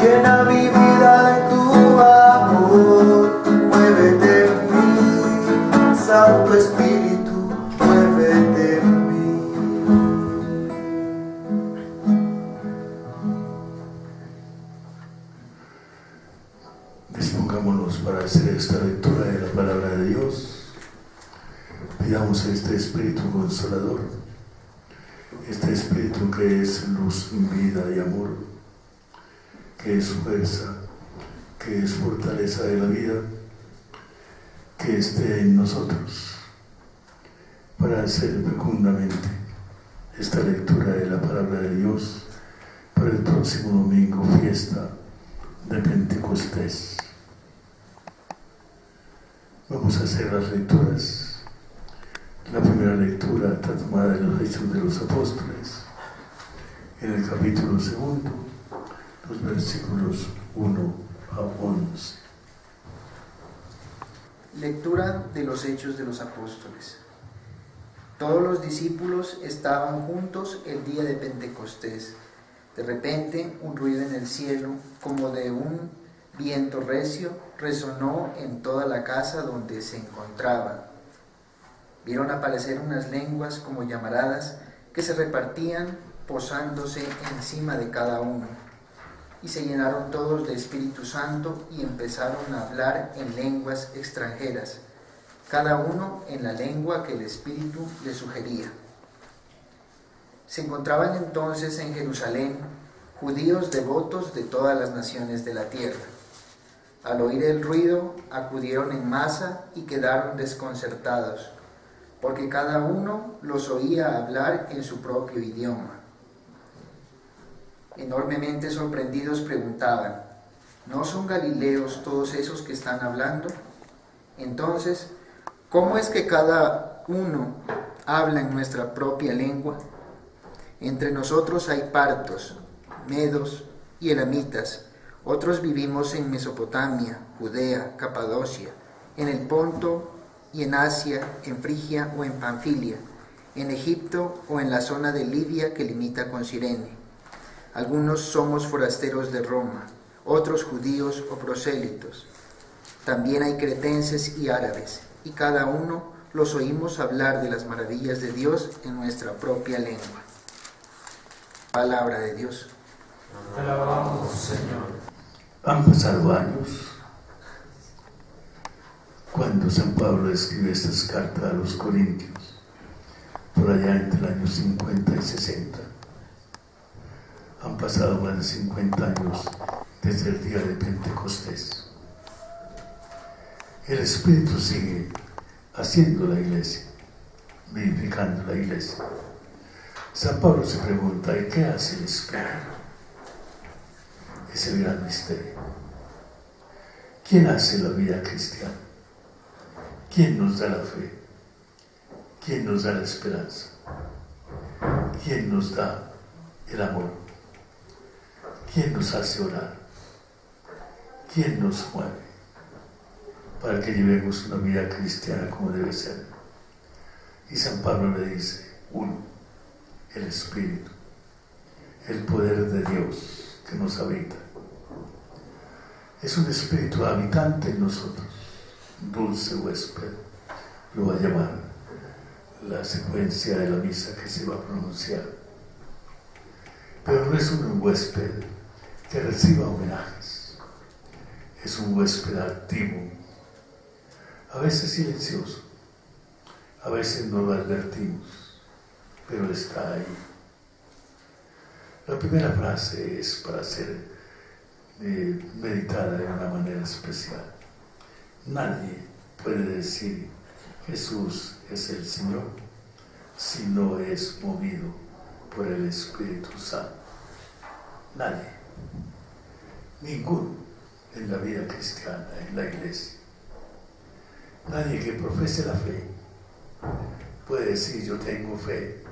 llena mi vida de tu amor. Muévete en mí, Santo Espíritu, muévete en mí. Dispongámonos para hacer esta lectura de la palabra de Dios. Pidamos a este Espíritu Consolador, este Espíritu que es luz, vida y amor, que es fuerza, que es fortaleza de la vida, que esté en nosotros para hacer fecundamente esta lectura de la palabra de Dios para el próximo domingo, fiesta de Pentecostés. Vamos a hacer las lecturas. La primera lectura está tomada de los Hechos de los Apóstoles, en el capítulo 2, los versículos 1 a 11. Lectura de los Hechos de los Apóstoles. Todos los discípulos estaban juntos el día de Pentecostés. De repente, un ruido en el cielo, como de un viento recio, resonó en toda la casa donde se encontraban. Vieron aparecer unas lenguas como llamaradas que se repartían posándose encima de cada uno. Y se llenaron todos de Espíritu Santo y empezaron a hablar en lenguas extranjeras, cada uno en la lengua que el Espíritu le sugería. Se encontraban entonces en Jerusalén judíos devotos de todas las naciones de la tierra. Al oír el ruido, acudieron en masa y quedaron desconcertados, porque cada uno los oía hablar en su propio idioma. Enormemente sorprendidos preguntaban: ¿no son galileos todos esos que están hablando? Entonces, ¿cómo es que cada uno habla en nuestra propia lengua? Entre nosotros hay partos, medos y elamitas. Otros vivimos en Mesopotamia, Judea, Capadocia, en el Ponto y en Asia, en Frigia o en Panfilia, en Egipto o en la zona de Libia que limita con Cirene. Algunos somos forasteros de Roma, otros judíos o prosélitos. También hay cretenses y árabes, y cada uno los oímos hablar de las maravillas de Dios en nuestra propia lengua. Palabra de Dios. Te alabamos, Señor. Han pasado años cuando San Pablo escribe estas cartas a los Corintios, por allá entre el año 50 y 60. Han pasado más de 50 años desde el día de Pentecostés. El Espíritu sigue haciendo la iglesia, vivificando la iglesia. San Pablo se pregunta: ¿y qué hace el Espíritu? Es el gran misterio. ¿Quién hace la vida cristiana? ¿Quién nos da la fe? ¿Quién nos da la esperanza? ¿Quién nos da el amor? ¿Quién nos hace orar? ¿Quién nos mueve para que llevemos una vida cristiana como debe ser? Y San Pablo le dice: uno, el Espíritu, el poder de Dios que nos habita. Es un espíritu habitante en nosotros, dulce huésped, lo va a llamar la secuencia de la misa que se va a pronunciar. Pero no es un huésped que reciba homenajes, es un huésped activo, a veces silencioso, a veces no lo advertimos, pero está ahí. La primera frase es para ser meditada de una manera especial. Nadie puede decir Jesús es el Señor si no es movido por el Espíritu Santo. Nadie, ninguno en la vida cristiana, en la iglesia. Nadie que profese la fe puede decir: yo tengo fe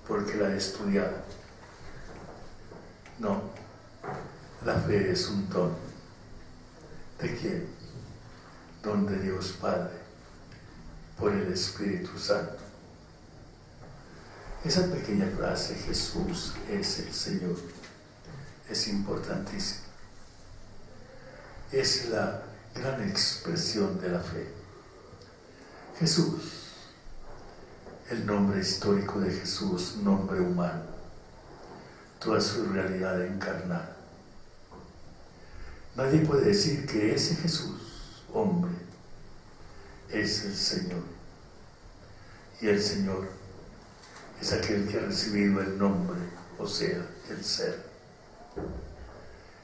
porque la he estudiado. No, la fe es un don. ¿De quién? Don de Dios Padre, por el Espíritu Santo. Esa pequeña frase, Jesús es el Señor, es importantísimo. Es la gran expresión de la fe. Jesús, el nombre histórico de Jesús, nombre humano, toda su realidad encarnada. Nadie puede decir que ese Jesús, hombre, es el Señor. Y el Señor es aquel que ha recibido el nombre, o sea, el ser.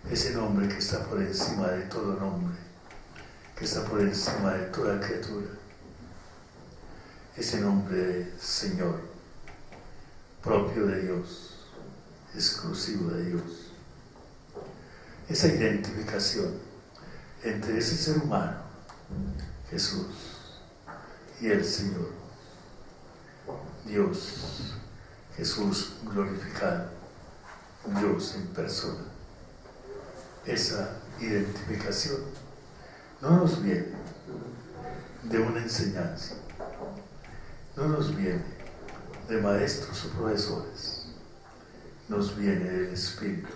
Ese nombre que está por encima de todo nombre, que está por encima de toda criatura. Ese nombre de Señor, propio de Dios, exclusivo de Dios. Esa identificación entre ese ser humano, Jesús, y el Señor, Dios, Jesús glorificado, Dios en persona. Esa identificación no nos viene de una enseñanza, no nos viene de maestros o profesores, nos viene del Espíritu.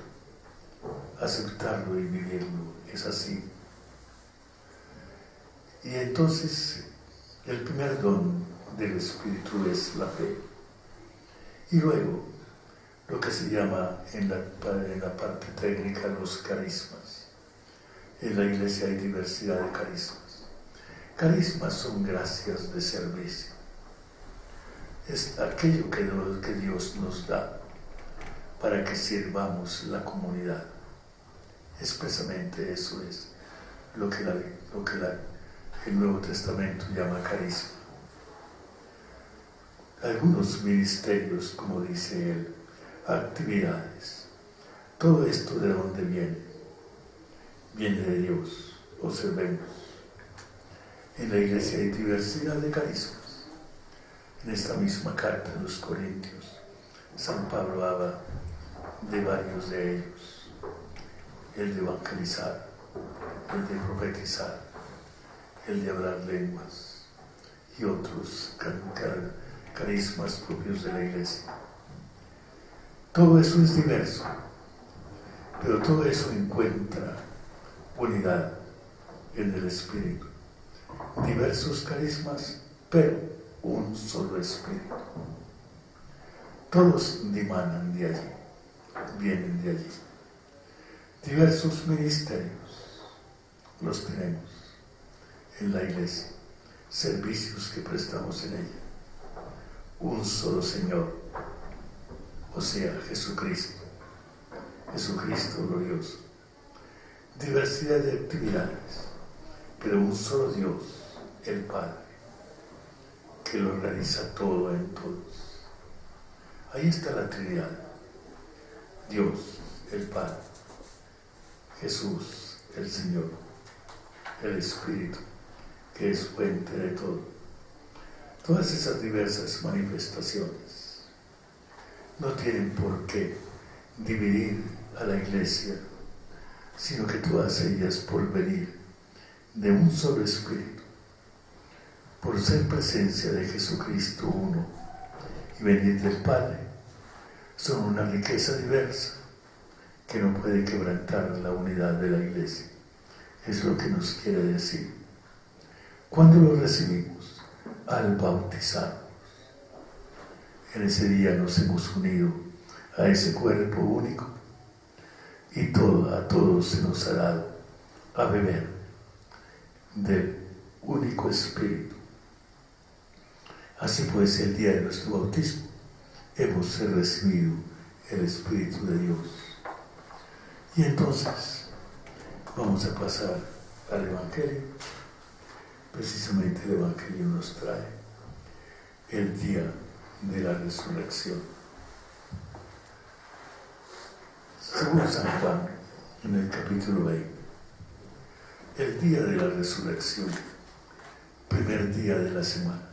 Aceptarlo y vivirlo es así. Y entonces el primer don del Espíritu es la fe. Y luego lo que se llama en la parte técnica los carismas. En la Iglesia hay diversidad de carismas. Carismas son gracias de servicio. Es aquello que Dios nos da para que sirvamos la comunidad. Expresamente eso es lo que el Nuevo Testamento llama carisma. Algunos ministerios, como dice él, actividades. Todo esto, ¿de dónde viene? Viene de Dios. Observemos. En la Iglesia hay diversidad de carismas. En esta misma carta de los Corintios, San Pablo habla de varios de ellos. El de evangelizar, el de profetizar, el de hablar lenguas y otros carismas propios de la Iglesia. Todo eso es diverso, pero todo eso encuentra unidad en el Espíritu. Diversos carismas, pero un solo Espíritu. Todos dimanan de allí, vienen de allí. Diversos ministerios los tenemos en la Iglesia, servicios que prestamos en ella. Un solo Señor, o sea, Jesucristo glorioso. Diversidad de actividades, pero un solo Dios, el Padre, que lo realiza todo en todos. Ahí está la Trinidad. Dios, el Padre, Jesús, el Señor, el Espíritu, que es fuente de todo. Todas esas diversas manifestaciones no tienen por qué dividir a la Iglesia, sino que todas ellas, por venir de un solo Espíritu, por ser presencia de Jesucristo uno y venir del Padre, son una riqueza diversa que no puede quebrantar la unidad de la Iglesia. Es lo que nos quiere decir. ¿Cuándo lo recibimos? Al bautizarnos. En ese día nos hemos unido a ese cuerpo único y a todos se nos ha dado a beber del único Espíritu. Así pues, el día de nuestro bautismo hemos recibido el Espíritu de Dios. Y entonces vamos a pasar al Evangelio. Precisamente el Evangelio nos trae el día de la resurrección. Según San Juan, en el capítulo 20, el día de la resurrección, primer día de la semana,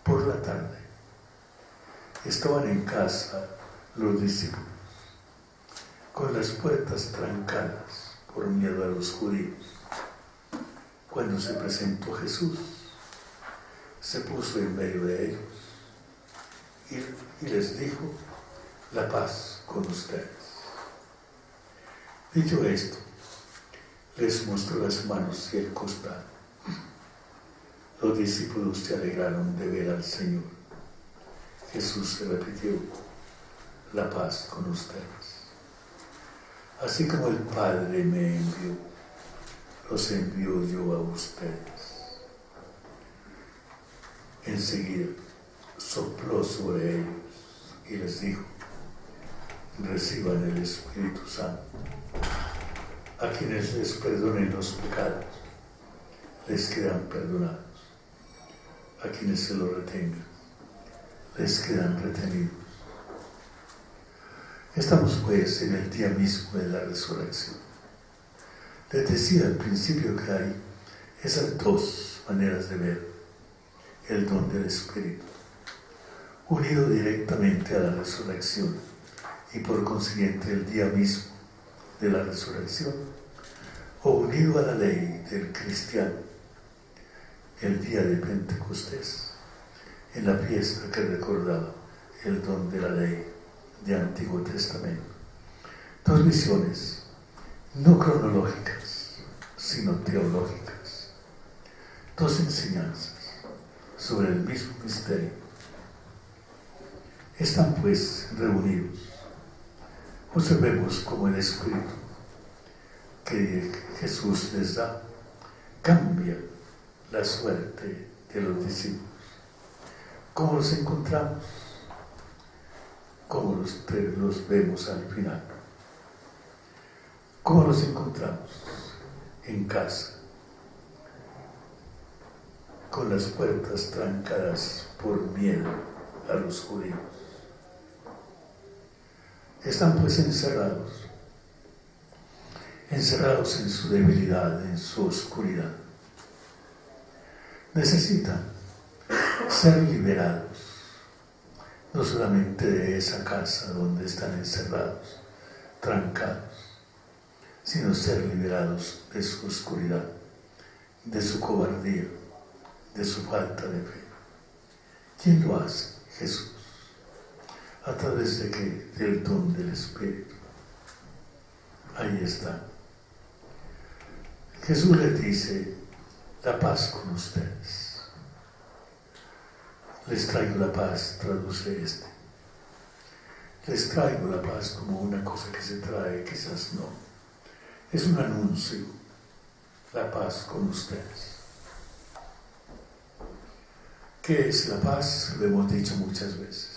por la tarde, estaban en casa los discípulos, con las puertas trancadas por miedo a los judíos. Cuando se presentó Jesús, se puso en medio de ellos y les dijo: la paz con ustedes. Dicho esto, les mostró las manos y el costado. Los discípulos se alegraron de ver al Señor. Jesús se repitió: la paz con ustedes. Así como el Padre me envió, los envío yo a ustedes. Enseguida sopló sobre ellos y les dijo: reciban el Espíritu Santo. A quienes les perdonen los pecados, les quedan perdonados. A quienes se los retengan, les quedan retenidos. Estamos pues en el día mismo de la resurrección. Les decía al principio que hay esas dos maneras de ver el don del Espíritu, unido directamente a la resurrección y por consiguiente el día mismo de la resurrección, o unido a la ley del cristiano, el día de Pentecostés, en la fiesta que recordaba el don de la ley de Antiguo Testamento. Dos visiones, no cronológicas, sino teológicas. Dos enseñanzas sobre el mismo misterio. Están pues reunidos. Observemos cómo el Espíritu que Jesús les da cambia la suerte de los discípulos. ¿Cómo los encontramos? ¿Cómo los vemos al final? ¿Cómo los encontramos? En casa, con las puertas trancadas por miedo a los judíos. Están pues encerrados en su debilidad, en su oscuridad. Necesitan ser liberados, no solamente de esa casa donde están encerrados, trancados, sino ser liberados de su oscuridad, de su cobardía, de su falta de fe. ¿Quién lo hace? Jesús. ¿A través de qué? Del don del Espíritu. Ahí está. Jesús les dice: la paz con ustedes. Les traigo la paz, traduce este. Les traigo la paz como una cosa que se trae, quizás no. Es un anuncio, la paz con ustedes. ¿Qué es la paz? Lo hemos dicho muchas veces.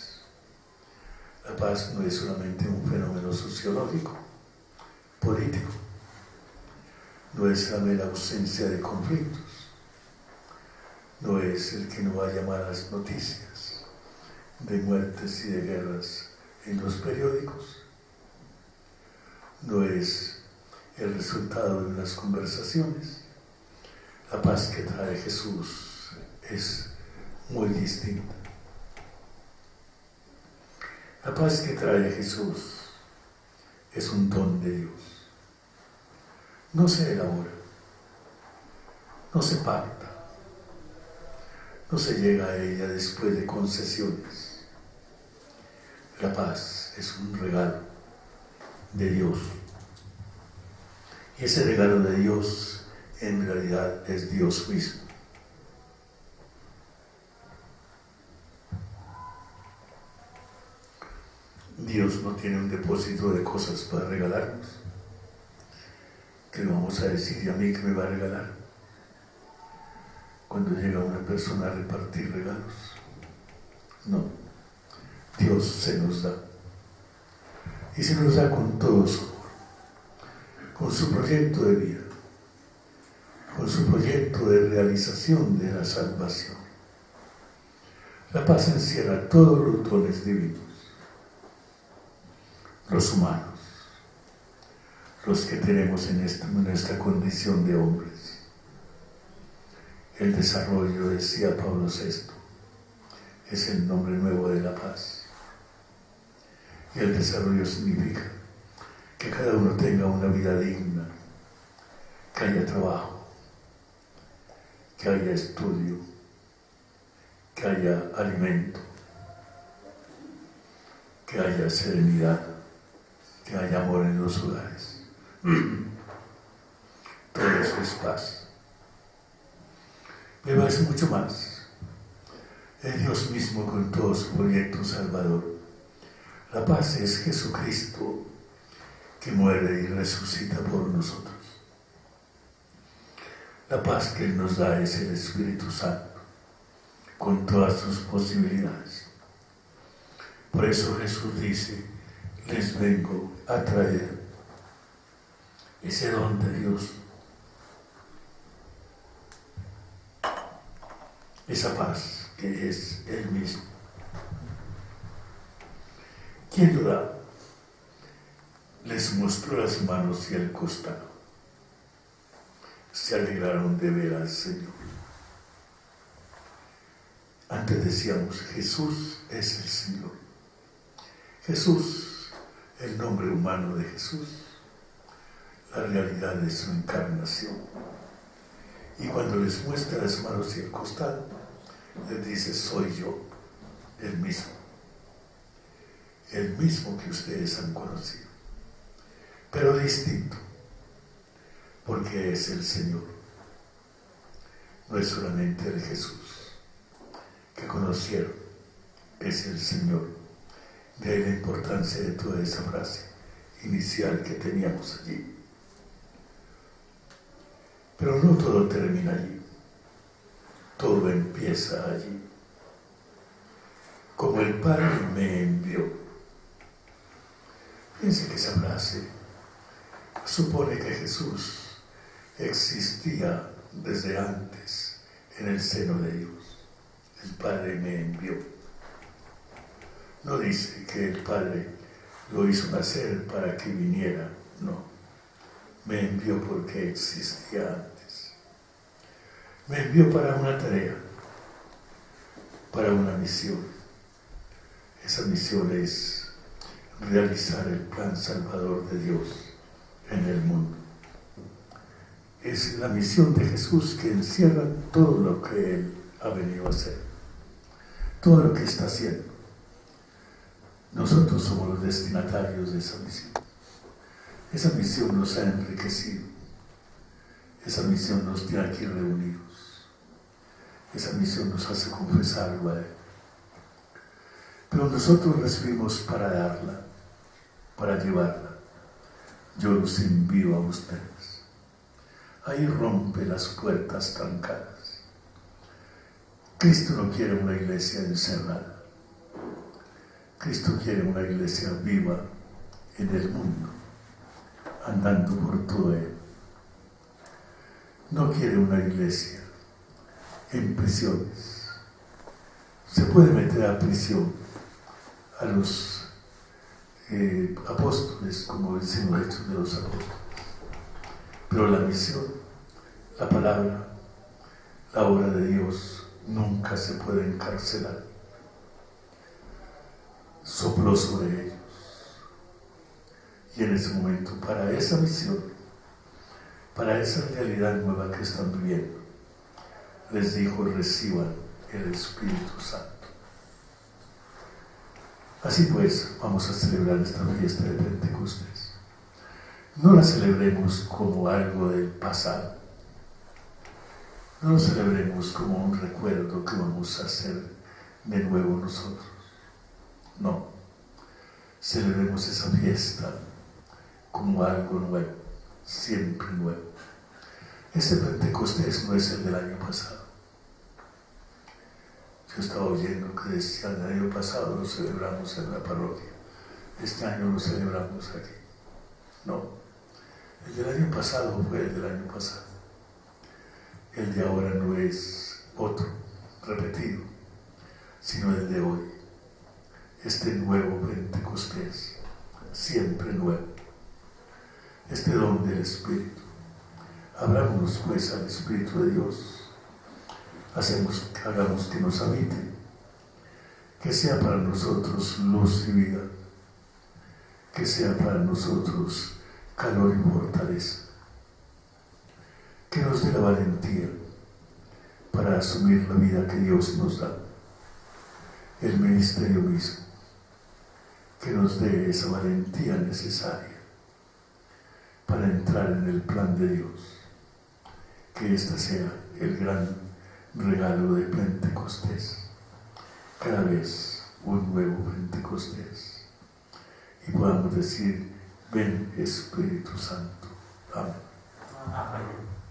La paz no es solamente un fenómeno sociológico, político. No es la mera ausencia de conflictos. No es el que no haya malas noticias de muertes y de guerras en los periódicos. No es el resultado de unas conversaciones. La paz que trae Jesús es muy distinta. La paz que trae Jesús es un don de Dios. No se elabora, no se pacta, no se llega a ella después de concesiones. La paz es un regalo de Dios. Y ese regalo de Dios en realidad es Dios mismo. Dios no tiene un depósito de cosas para regalarnos. ¿Qué le vamos a decir? ¿Y a mí qué me va a regalar? Cuando llega una persona a repartir regalos. No. Dios se nos da. Y se nos da con todo su amor. Con su proyecto de vida. Con su proyecto de realización de la salvación. La paz encierra todos los dones divinos. Los humanos, los que tenemos en nuestra condición de hombres. El desarrollo, decía Pablo VI, es el nombre nuevo de la paz. Y el desarrollo significa que cada uno tenga una vida digna, que haya trabajo, que haya estudio, que haya alimento, que haya serenidad, que haya amor en los hogares. Todo eso es paz. Pero es mucho más. Es Dios mismo con todo su proyecto salvador. La paz es Jesucristo que muere y resucita por nosotros. La paz que Él nos da es el Espíritu Santo, con todas sus posibilidades. Por eso Jesús dice, les vengo a traer ese don de Dios, esa paz que es Él mismo. ¿Quién lo da? Les mostró las manos y el costado. Se alegraron de ver al Señor. Antes decíamos, Jesús es el Señor. Jesús, el nombre humano de Jesús, la realidad de su encarnación. Y cuando les muestra las manos y el costado, les dice, soy yo, el mismo que ustedes han conocido, pero distinto, porque es el Señor. No es solamente el Jesús que conocieron, es el Señor. De ahí la importancia de toda esa frase inicial que teníamos allí. Pero no todo termina allí, todo empieza allí. Como el Padre me envió. Fíjense que esa frase supone que Jesús existía desde antes en el seno de Dios. El Padre me envió. No dice que el Padre lo hizo nacer para que viniera, no. Me envió porque existía antes. Me envió para una tarea, para una misión. Esa misión es realizar el plan salvador de Dios en el mundo. Es la misión de Jesús que encierra todo lo que Él ha venido a hacer, todo lo que está haciendo. Nosotros somos los destinatarios de esa misión. Esa misión nos ha enriquecido. Esa misión nos tiene aquí reunidos. Esa misión nos hace confesarlo a Él. Pero nosotros recibimos para darla, para llevarla. Yo los envío a ustedes. Ahí rompe las puertas trancadas. Cristo no quiere una iglesia encerrada. Cristo quiere una iglesia viva en el mundo, andando por todo él. No quiere una iglesia en prisiones. Se puede meter a prisión a los apóstoles, como dicen los Hechos de los Apóstoles. Pero la misión, la palabra, la obra de Dios nunca se puede encarcelar. Sopló sobre ellos. Y en ese momento, para esa misión, para esa realidad nueva que están viviendo, les dijo: reciban el Espíritu Santo. Así pues, vamos a celebrar esta fiesta de Pentecostés. No la celebremos como algo del pasado. No lo celebremos como un recuerdo que vamos a hacer de nuevo nosotros. No. Celebremos esa fiesta como algo nuevo, siempre nuevo. Este Pentecostés no es el del año pasado. Yo estaba oyendo que decían: el año pasado lo celebramos en la parroquia, este año lo celebramos aquí. No, el del año pasado fue el del año pasado. El de ahora no es otro, repetido, sino el de hoy. Este nuevo Pentecostés, siempre nuevo. Este don del Espíritu. Abrámonos pues al Espíritu de Dios. Hagamos que nos habite, que sea para nosotros luz y vida, que sea para nosotros calor y fortaleza, que nos dé la valentía para asumir la vida que Dios nos da, el ministerio mismo, que nos dé esa valentía necesaria, para entrar en el plan de Dios. Que este sea el gran regalo de Pentecostés, cada vez un nuevo Pentecostés, y podamos decir: ven Espíritu Santo. Amén. Amén.